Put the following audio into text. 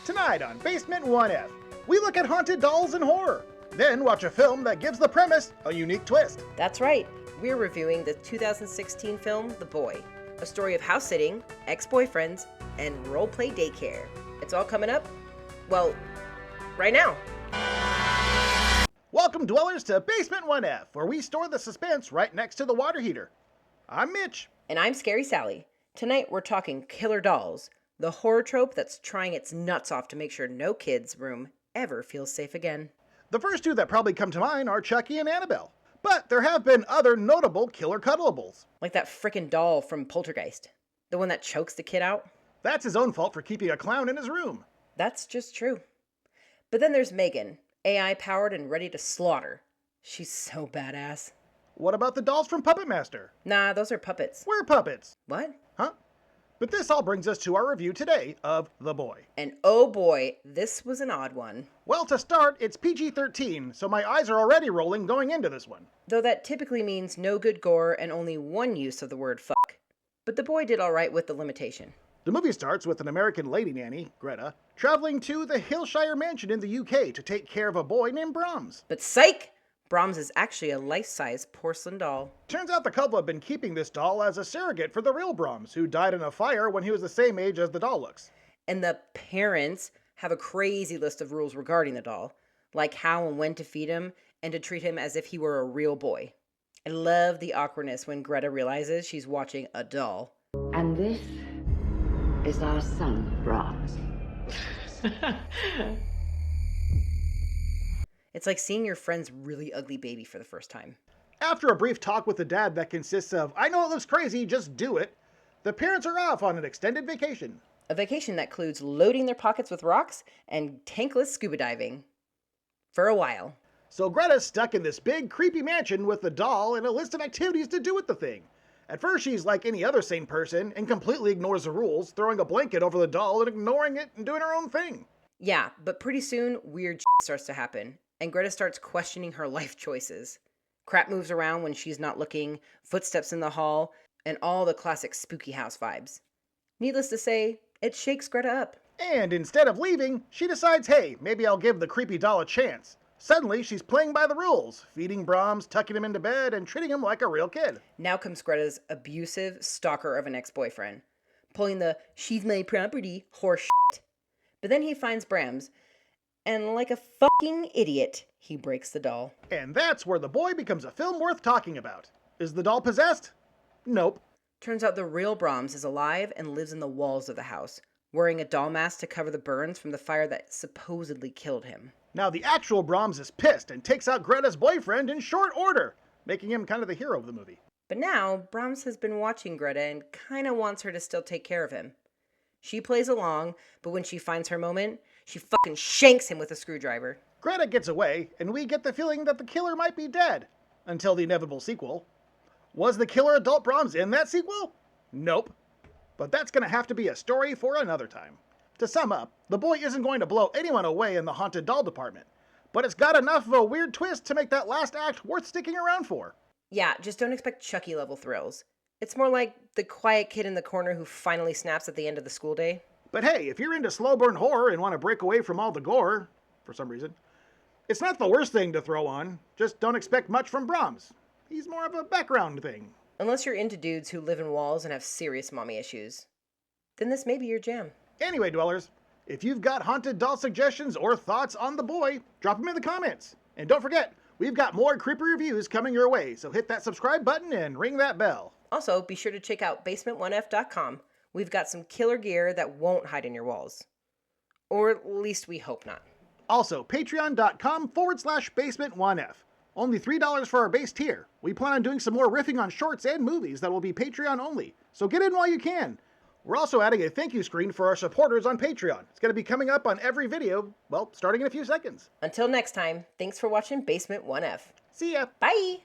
Tonight on Basement 1F, we look at haunted dolls and horror, then watch a film that gives the premise a unique twist. That's right, we're reviewing the 2016 film The Boy, a story of house sitting, ex-boyfriends, and role-play daycare. It's all coming up, well, right now. Welcome, dwellers, to Basement 1F, where we store the suspense right next to the water heater. I'm Mitch. And I'm Scary Sallie. Tonight we're talking killer dolls, the horror trope that's trying its nuts off to make sure no kid's room ever feels safe again. The first two that probably come to mind are Chucky and Annabelle. But there have been other notable killer cuddlables. Like that frickin' doll from Poltergeist. The one that chokes the kid out. That's his own fault for keeping a clown in his room. That's just true. But then there's Megan, AI-powered and ready to slaughter. She's so badass. What about the dolls from Puppet Master? Nah, those are puppets. We're puppets. What? Huh? But this all brings us to our review today of The Boy. And oh boy, this was an odd one. Well, to start, it's PG-13, so my eyes are already rolling going into this one. Though that typically means no good gore and only one use of the word fuck. But The Boy did alright with the limitation. The movie starts with an American lady nanny, Greta, traveling to the Hillshire Mansion in the UK to take care of a boy named Brahms. But psych! Brahms is actually a life-size porcelain doll. Turns out the couple have been keeping this doll as a surrogate for the real Brahms, who died in a fire when he was the same age as the doll looks. And the parents have a crazy list of rules regarding the doll, like how and when to feed him, and to treat him as if he were a real boy. I love the awkwardness when Greta realizes she's watching a doll. And this is our son, Brahms. It's like seeing your friend's really ugly baby for the first time. After a brief talk with the dad that consists of, "I know it looks crazy, just do it," the parents are off on an extended vacation. A vacation that includes loading their pockets with rocks and tankless scuba diving. For a while. So Greta's stuck in this big, creepy mansion with the doll and a list of activities to do with the thing. At first, she's like any other sane person and completely ignores the rules, throwing a blanket over the doll and ignoring it and doing her own thing. Yeah, but pretty soon, weird starts to happen, and Greta starts questioning her life choices. Crap moves around when she's not looking, footsteps in the hall, and all the classic spooky house vibes. Needless to say, it shakes Greta up. And instead of leaving, she decides, hey, maybe I'll give the creepy doll a chance. Suddenly, she's playing by the rules, feeding Brahms, tucking him into bed, and treating him like a real kid. Now comes Greta's abusive stalker of an ex-boyfriend, pulling the she's my property horse shit. But then he finds Brahms, and like a fucking idiot, he breaks the doll. And that's where The Boy becomes a film worth talking about. Is the doll possessed? Nope. Turns out the real Brahms is alive and lives in the walls of the house, wearing a doll mask to cover the burns from the fire that supposedly killed him. Now the actual Brahms is pissed and takes out Greta's boyfriend in short order, making him kind of the hero of the movie. But now, Brahms has been watching Greta and kinda wants her to still take care of him. She plays along, but when she finds her moment, she fucking shanks him with a screwdriver. Greta gets away, and we get the feeling that the killer might be dead. Until the inevitable sequel. Was the killer adult Brahms in that sequel? Nope. But that's gonna have to be a story for another time. To sum up, The Boy isn't going to blow anyone away in the haunted doll department, but it's got enough of a weird twist to make that last act worth sticking around for. Yeah, just don't expect Chucky level thrills. It's more like the quiet kid in the corner who finally snaps at the end of the school day. But hey, if you're into slow burn horror and want to break away from all the gore, for some reason, it's not the worst thing to throw on. Just don't expect much from Brahms. He's more of a background thing. Unless you're into dudes who live in walls and have serious mommy issues. Then this may be your jam. Anyway, dwellers, if you've got haunted doll suggestions or thoughts on The Boy, drop them in the comments. And don't forget, we've got more creepy reviews coming your way, so hit that subscribe button and ring that bell. Also, be sure to check out basement1f.com. We've got some killer gear that won't hide in your walls. Or at least we hope not. Also, patreon.com/basement1f. Only $3 for our base tier. We plan on doing some more riffing on shorts and movies that will be Patreon only, so get in while you can. We're also adding a thank you screen for our supporters on Patreon. It's going to be coming up on every video, well, starting in a few seconds. Until next time, thanks for watching Basement 1F. See ya! Bye!